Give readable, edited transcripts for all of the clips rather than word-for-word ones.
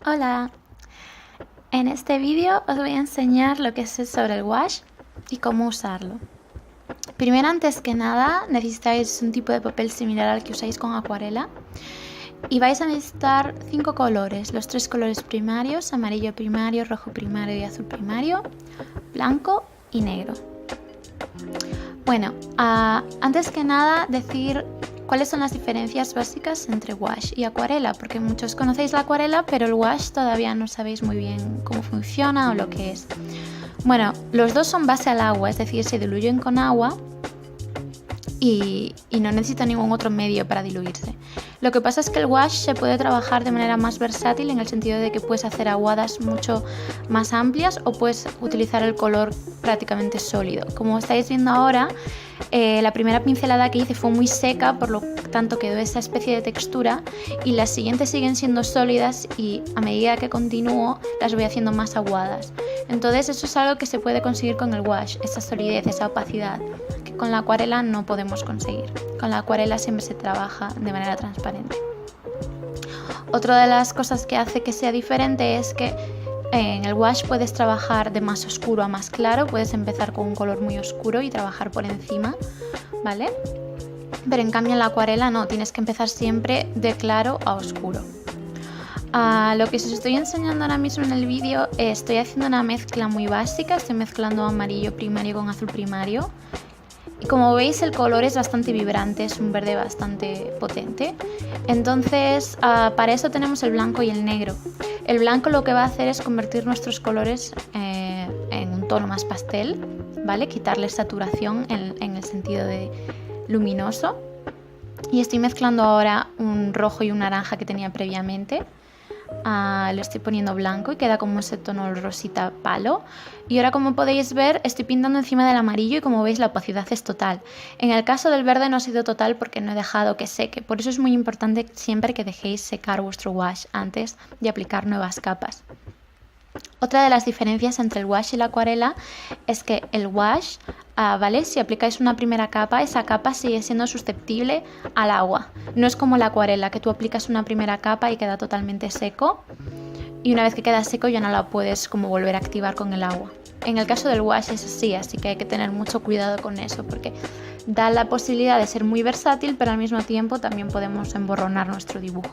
Hola, en este vídeo os voy a enseñar lo que sé sobre el wash y cómo usarlo. Primero, antes que nada, necesitáis un tipo de papel similar al que usáis con acuarela y vais a necesitar 5 colores, los 3 colores primarios: amarillo primario, rojo primario y azul primario, blanco y negro. Bueno, antes que nada decir cuáles son las diferencias básicas entre wash y acuarela, porque muchos conocéis la acuarela, pero el wash todavía no sabéis muy bien cómo funciona o lo que es. Bueno, los dos son base al agua, es decir, se diluyen con agua y no necesita ningún otro medio para diluirse. Lo que pasa es que el wash se puede trabajar de manera más versátil, en el sentido de que puedes hacer aguadas mucho más amplias o puedes utilizar el color prácticamente sólido. Como estáis viendo ahora, la primera pincelada que hice fue muy seca, por lo tanto quedó esa especie de textura, y las siguientes siguen siendo sólidas y a medida que continúo las voy haciendo más aguadas. Entonces eso es algo que se puede conseguir con el wash, esa solidez, esa opacidad, que con la acuarela no podemos conseguir. Con la acuarela siempre se trabaja de manera transparente. Otra de las cosas que hace que sea diferente es que en el wash puedes trabajar de más oscuro a más claro, puedes empezar con un color muy oscuro y trabajar por encima, ¿vale? Pero en cambio en la acuarela no, tienes que empezar siempre de claro a oscuro. Lo que os estoy enseñando ahora mismo en el vídeo, estoy haciendo una mezcla muy básica, estoy mezclando amarillo primario con azul primario. Y como veis, el color es bastante vibrante, es un verde bastante potente. Entonces, para eso tenemos el blanco y el negro. El blanco lo que va a hacer es convertir nuestros colores en un tono más pastel, ¿vale? Quitarles saturación en el sentido de luminoso. Y estoy mezclando ahora un rojo y un naranja que tenía previamente. Le estoy poniendo blanco y queda como ese tono rosita palo. Y ahora, como podéis ver, estoy pintando encima del amarillo y como veis la opacidad es total. En el caso del verde no ha sido total porque no he dejado que seque. Por eso es muy importante siempre que dejéis secar vuestro wash antes de aplicar nuevas capas. Otra de las diferencias entre el wash y la acuarela es que el wash, ¿vale? Si aplicáis una primera capa, esa capa sigue siendo susceptible al agua. No es como la acuarela, que tú aplicas una primera capa y queda totalmente seco, y una vez que queda seco ya no la puedes como volver a activar con el agua. En el caso del wash es así que hay que tener mucho cuidado con eso, porque da la posibilidad de ser muy versátil, pero al mismo tiempo también podemos emborronar nuestro dibujo.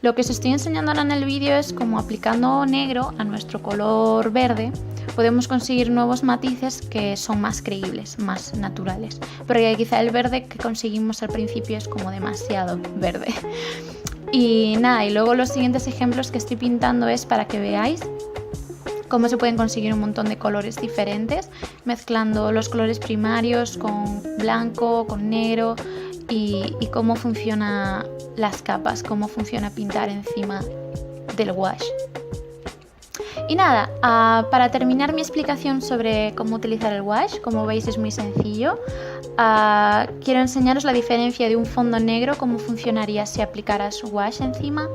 Lo que os estoy enseñando ahora en el vídeo es cómo, aplicando negro a nuestro color verde, podemos conseguir nuevos matices que son más creíbles, más naturales. Porque quizá el verde que conseguimos al principio es como demasiado verde. Y nada, y luego los siguientes ejemplos que estoy pintando es para que veáis cómo se pueden conseguir un montón de colores diferentes, mezclando los colores primarios con blanco, con negro, y cómo funcionan las capas, cómo funciona pintar encima del wash. Y nada, para terminar mi explicación sobre cómo utilizar el wash, como veis es muy sencillo. Quiero enseñaros la diferencia de un fondo negro, cómo funcionaría si aplicaras wash encima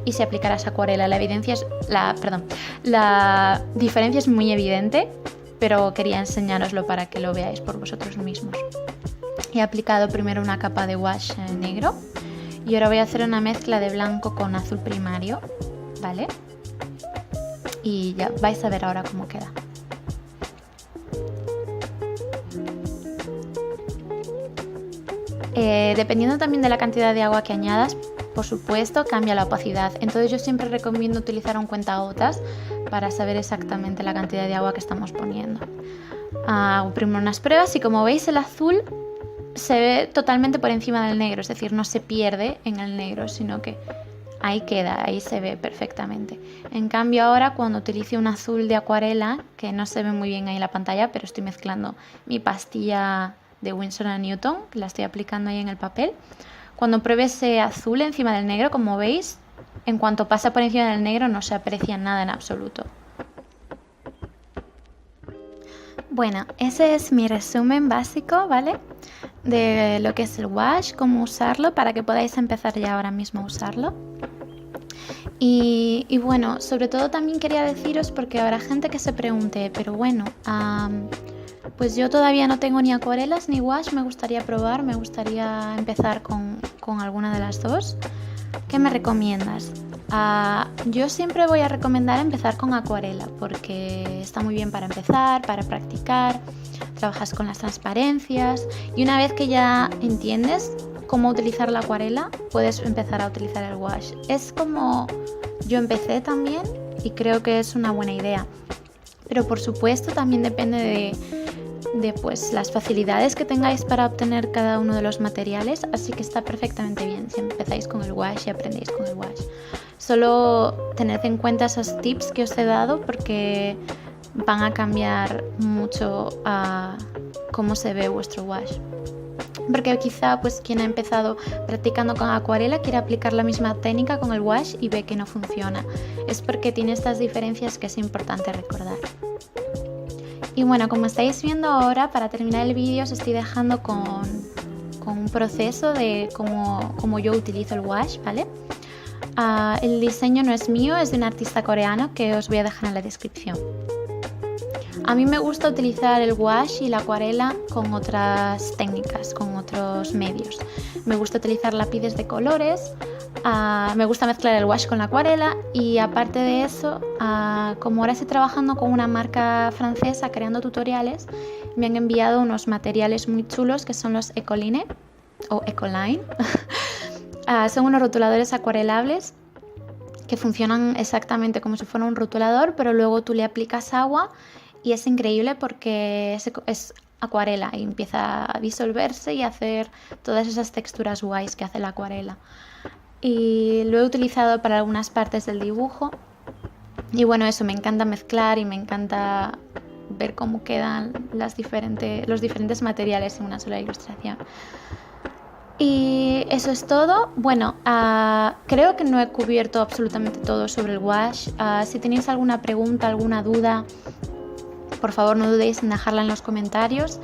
y si aplicaras acuarela. La diferencia es muy evidente, pero quería enseñároslo para que lo veáis por vosotros mismos. He aplicado primero una capa de wash negro y ahora voy a hacer una mezcla de blanco con azul primario, ¿vale? Y ya vais a ver ahora cómo queda. Dependiendo también de la cantidad de agua que añadas, por supuesto, cambia la opacidad. Entonces yo siempre recomiendo utilizar un cuentagotas para saber exactamente la cantidad de agua que estamos poniendo. Hago primero unas pruebas y como veis el azul se ve totalmente por encima del negro, es decir, no se pierde en el negro, sino que ahí queda, ahí se ve perfectamente. En cambio ahora, cuando utilice un azul de acuarela, que no se ve muy bien ahí en la pantalla, pero estoy mezclando mi pastilla de Winsor & Newton, que la estoy aplicando ahí en el papel. Cuando pruebe ese azul encima del negro, como veis, en cuanto pasa por encima del negro no se aprecia nada en absoluto. Bueno, ese es mi resumen básico, ¿vale? De lo que es el wash, cómo usarlo, para que podáis empezar ya ahora mismo a usarlo. Y bueno, sobre todo también quería deciros, porque habrá gente que se pregunte, pero bueno, pues yo todavía no tengo ni acuarelas ni wash, me gustaría probar, me gustaría empezar con alguna de las dos. ¿Qué me recomiendas? Yo siempre voy a recomendar empezar con acuarela porque está muy bien para empezar, para practicar, trabajas con las transparencias y una vez que ya entiendes cómo utilizar la acuarela, puedes empezar a utilizar el wash. Es como yo empecé también y creo que es una buena idea. Pero por supuesto también depende de pues, las facilidades que tengáis para obtener cada uno de los materiales, así que está perfectamente bien si empezáis con el wash y aprendéis con el wash. Solo tened en cuenta esos tips que os he dado porque van a cambiar mucho a cómo se ve vuestro wash. Porque quizá pues quien ha empezado practicando con acuarela quiere aplicar la misma técnica con el wash y ve que no funciona. Es porque tiene estas diferencias que es importante recordar. Y bueno, como estáis viendo ahora, para terminar el vídeo os estoy dejando con un proceso de cómo yo utilizo el wash, ¿vale? El diseño no es mío, es de un artista coreano que os voy a dejar en la descripción. A mí me gusta utilizar el wash y la acuarela con otras técnicas, con otros medios. Me gusta utilizar lápices de colores, me gusta mezclar el wash con la acuarela y aparte de eso, como ahora estoy trabajando con una marca francesa creando tutoriales, me han enviado unos materiales muy chulos que son los Ecoline o Ecoline. Son unos rotuladores acuarelables que funcionan exactamente como si fuera un rotulador, pero luego tú le aplicas agua y es increíble porque es acuarela y empieza a disolverse y a hacer todas esas texturas guays que hace la acuarela. Y lo he utilizado para algunas partes del dibujo y bueno, eso, me encanta mezclar y me encanta ver cómo quedan los diferentes materiales en una sola ilustración. Y eso es todo. Bueno, creo que no he cubierto absolutamente todo sobre el wash. Si tenéis alguna pregunta, alguna duda, por favor no dudéis en dejarla en los comentarios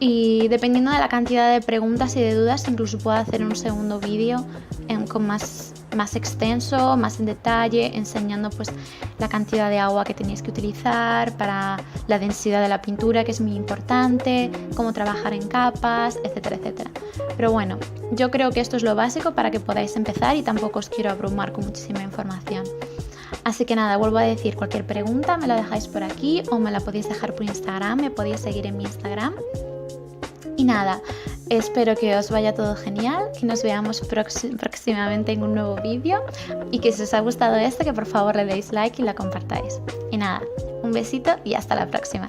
y dependiendo de la cantidad de preguntas y de dudas incluso puedo hacer un segundo vídeo con más extenso, más en detalle, enseñando pues la cantidad de agua que tenéis que utilizar para la densidad de la pintura, que es muy importante, cómo trabajar en capas, etcétera, etcétera. Pero bueno, yo creo que esto es lo básico para que podáis empezar y tampoco os quiero abrumar con muchísima información. Así que nada, vuelvo a decir, cualquier pregunta me la dejáis por aquí o me la podéis dejar por Instagram, me podéis seguir en mi Instagram. Y nada, espero que os vaya todo genial, que nos veamos próximamente en un nuevo vídeo y que si os ha gustado esto, que por favor le deis like y la compartáis. Y nada, un besito y hasta la próxima.